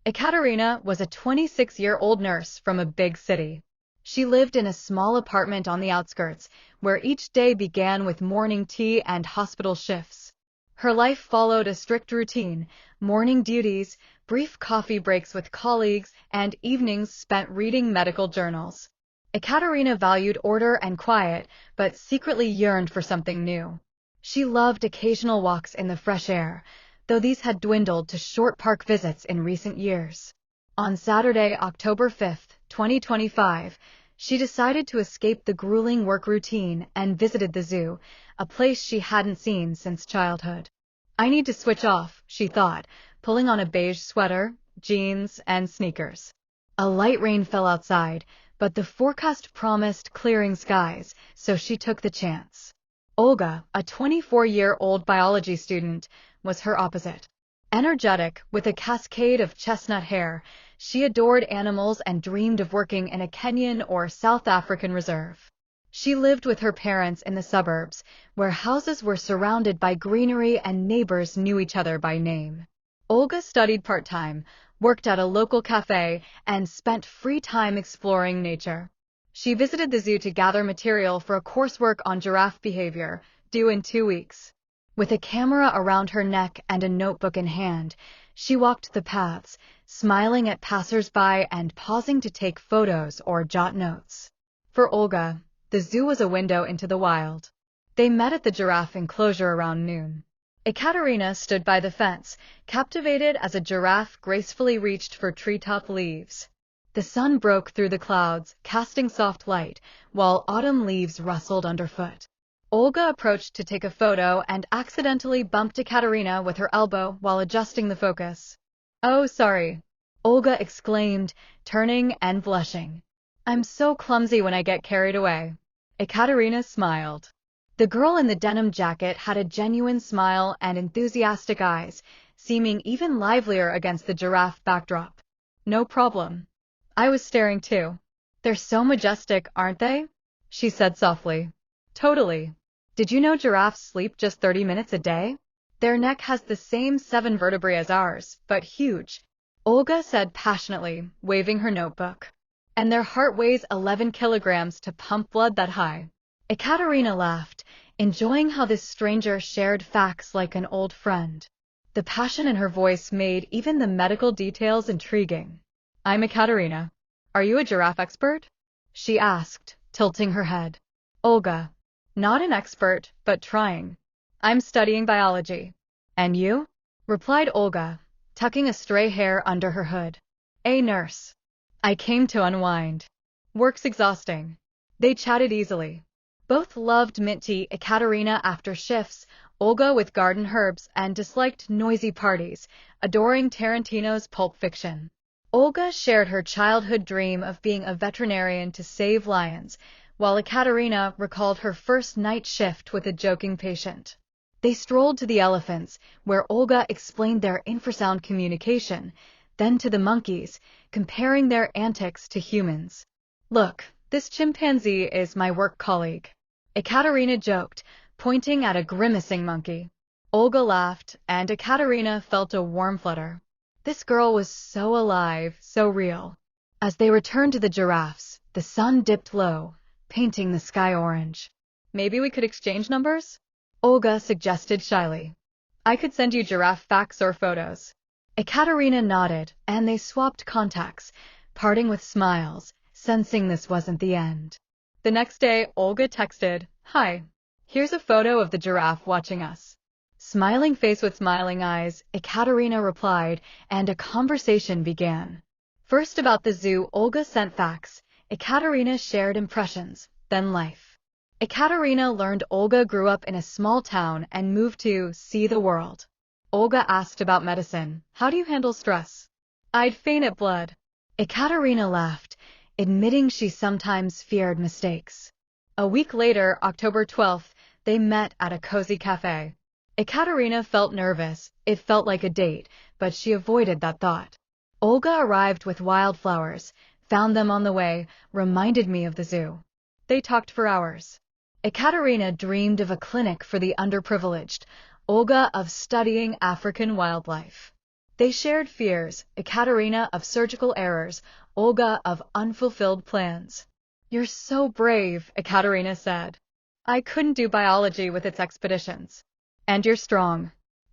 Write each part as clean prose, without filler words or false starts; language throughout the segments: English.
Ekaterina was a 26-year-old nurse from a big city. She lived in a small apartment on the outskirts, where each day began with morning tea and hospital shifts. Her life followed a strict routine: morning duties, brief coffee breaks with colleagues, and evenings spent reading medical journals. Ekaterina valued order and quiet, but secretly yearned for something new. She loved occasional walks in the fresh air, though these had dwindled to short park visits in recent years. On Saturday, October 5, 2025, she decided to escape the grueling work routine and visited the zoo, a place she hadn't seen since childhood. I need to switch off, she thought, pulling on a beige sweater, jeans, and sneakers. A light rain fell outside, but the forecast promised clearing skies, so she took the chance. Olga, a 24-year-old biology student, was her opposite. Energetic, with a cascade of chestnut hair, she adored animals and dreamed of working in a Kenyan or South African reserve. She lived with her parents in the suburbs, where houses were surrounded by greenery and neighbors knew each other by name. Olga studied part-time, worked at a local cafe, and spent free time exploring nature. She visited the zoo to gather material for a coursework on giraffe behavior, due in 2 weeks. With a camera around her neck and a notebook in hand, she walked the paths, smiling at passers-by and pausing to take photos or jot notes. For Olga, the zoo was a window into the wild. They met at the giraffe enclosure around noon. Ekaterina stood by the fence, captivated as a giraffe gracefully reached for treetop leaves. The sun broke through the clouds, casting soft light, while autumn leaves rustled underfoot. Olga approached to take a photo and accidentally bumped Ekaterina with her elbow while adjusting the focus. "Oh, sorry," Olga exclaimed, turning and blushing. "I'm so clumsy when I get carried away." Ekaterina smiled. The girl in the denim jacket had a genuine smile and enthusiastic eyes, seeming even livelier against the giraffe backdrop. "No problem. I was staring too. They're so majestic, aren't they?" she said softly. "Totally. Did you know giraffes sleep just 30 minutes a day? Their neck has the same 7 vertebrae as ours, but huge," Olga said passionately, waving her notebook. "And their heart weighs 11 kilograms to pump blood that high." Ekaterina laughed, enjoying how this stranger shared facts like an old friend. The passion in her voice made even the medical details intriguing. "I'm Ekaterina. Are you a giraffe expert?" she asked, tilting her head. Olga: "Not an expert, but trying. I'm studying biology." "And you?" replied Olga, tucking a stray hair under her hood. "A nurse. I came to unwind. Work's exhausting." They chatted easily. Both loved mint tea, Ekaterina after shifts, Olga with garden herbs, and disliked noisy parties, adoring Tarantino's Pulp Fiction. Olga shared her childhood dream of being a veterinarian to save lions, while Ekaterina recalled her first night shift with a joking patient. They strolled to the elephants, where Olga explained their infrasound communication, then to the monkeys, comparing their antics to humans. "Look, this chimpanzee is my work colleague," Ekaterina joked, pointing at a grimacing monkey. Olga laughed, and Ekaterina felt a warm flutter. This girl was so alive, so real. As they returned to the giraffes, the sun dipped low, painting the sky orange. "Maybe we could exchange numbers?" Olga suggested shyly. "I could send you giraffe facts or photos." Ekaterina nodded, and they swapped contacts, parting with smiles, sensing this wasn't the end. The next day, Olga texted, "Hi. Here's a photo of the giraffe watching us." Smiling face with smiling eyes, Ekaterina replied, and a conversation began. First about the zoo, Olga sent facts. Ekaterina shared impressions, then life. Ekaterina learned Olga grew up in a small town and moved to see the world. Olga asked about medicine. "How do you handle stress?" "I'd faint at blood." Ekaterina laughed, admitting she sometimes feared mistakes. A week later, October 12th, they met at a cozy cafe. Ekaterina felt nervous. It felt like a date, but she avoided that thought. Olga arrived with wildflowers, found them on the way, reminded me of the zoo. They talked for hours. Ekaterina dreamed of a clinic for the underprivileged, Olga of studying African wildlife. They shared fears, Ekaterina of surgical errors, Olga of unfulfilled plans. "You're so brave," Ekaterina said. "I couldn't do biology with its expeditions." "And you're strong."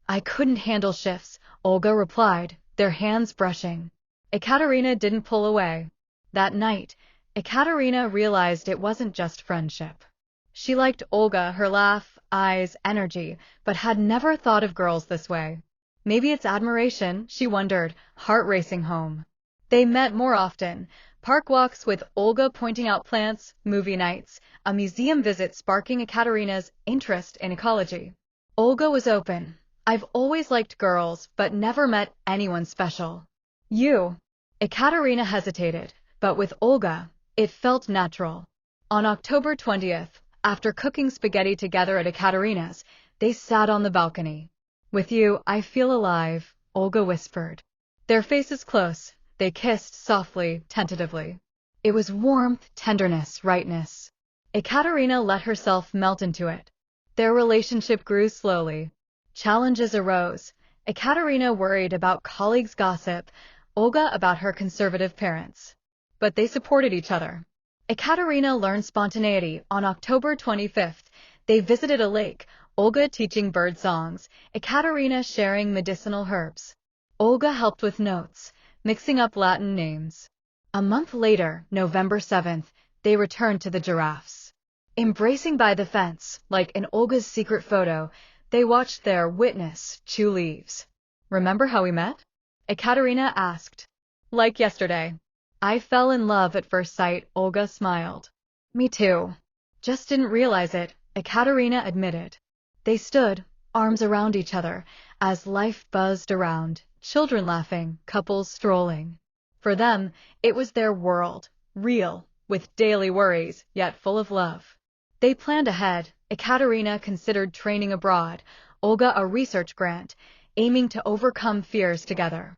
"I couldn't handle shifts," Olga replied, their hands brushing. Ekaterina didn't pull away. That night, Ekaterina realized it wasn't just friendship. She liked Olga, her laugh, eyes, energy, but had never thought of girls this way. Maybe it's admiration, she wondered, heart racing home. They met more often. Park walks with Olga pointing out plants, movie nights, a museum visit sparking Ekaterina's interest in ecology. Olga was open. "I've always liked girls, but never met anyone special." "You?" Ekaterina hesitated, but with Olga, it felt natural. On October 20th, after cooking spaghetti together at Ekaterina's, they sat on the balcony. "With you, I feel alive," Olga whispered. Their faces close, they kissed softly, tentatively. It was warmth, tenderness, rightness. Ekaterina let herself melt into it. Their relationship grew slowly. Challenges arose. Ekaterina worried about colleagues' gossip, Olga about her conservative parents. But they supported each other. Ekaterina learned spontaneity. On October 25th, they visited a lake, Olga teaching bird songs, Ekaterina sharing medicinal herbs. Olga helped with notes, mixing up Latin names. A month later, November 7th, they returned to the Giraffes. Embracing by the fence, like in Olga's secret photo, they watched their witness chew leaves. "Remember how we met?" Ekaterina asked. "Like yesterday." "I fell in love at first sight," Olga smiled. "Me too. Just didn't realize it," Ekaterina admitted. They stood, arms around each other, as life buzzed around, children laughing, couples strolling. For them, it was their world, real, with daily worries, yet full of love. They planned ahead. Ekaterina considered training abroad, Olga a research grant, aiming to overcome fears together.